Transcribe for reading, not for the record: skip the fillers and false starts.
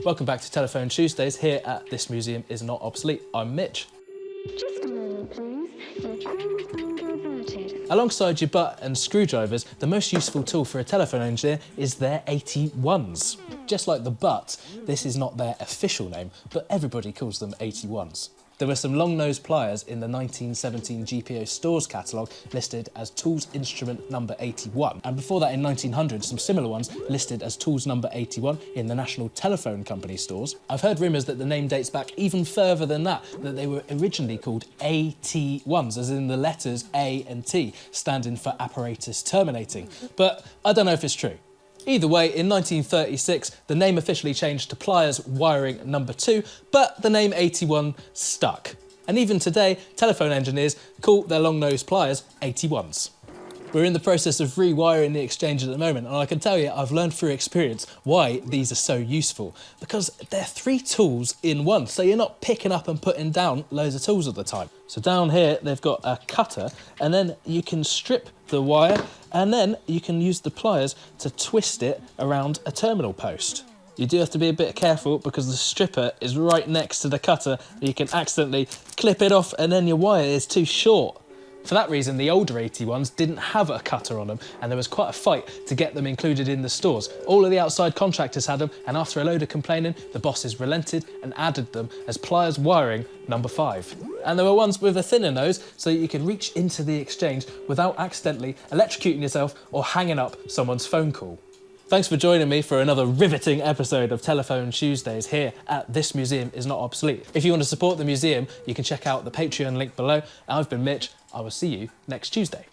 Welcome back to Telephone Tuesdays here at This Museum Is Not Obsolete. I'm Mitch. Just a moment, please. Your call is being diverted. Alongside your butt and screwdrivers, the most useful tool for a telephone engineer is their 81s. Just like the butt, this is not their official name, but everybody calls them 81s. There were some long-nosed pliers in the 1917 GPO stores catalogue listed as tools instrument number 81, and before that in 1900 some similar ones listed as tools number 81 in the National Telephone Company stores. I've heard rumours that the name dates back even further than that they were originally called AT1s, as in the letters A and T, standing for apparatus terminating, but I don't know if it's true. Either way, in 1936, the name officially changed to pliers wiring number 2, but the name 81 stuck. And even today, telephone engineers call their long-nosed pliers 81s. We're in the process of rewiring the exchange at the moment, and I can tell you I've learned through experience why these are so useful. Because they're 3 tools in one, so you're not picking up and putting down loads of tools at the time. So down here, they've got a cutter, and then you can strip the wire, and then you can use the pliers to twist it around a terminal post. You do have to be a bit careful because the stripper is right next to the cutter. You can accidentally clip it off, and then your wire is too short. For that reason, the older 81s didn't have a cutter on them, and there was quite a fight to get them included in the stores. All of the outside contractors had them, and after a load of complaining, the bosses relented and added them as pliers wiring number 5. And there were ones with a thinner nose, so you could reach into the exchange without accidentally electrocuting yourself or hanging up someone's phone call. Thanks for joining me for another riveting episode of Telephone Tuesdays here at This Museum Is Not Obsolete. If you want to support the museum, you can check out the Patreon link below. I've been Mitch. I will see you next Tuesday.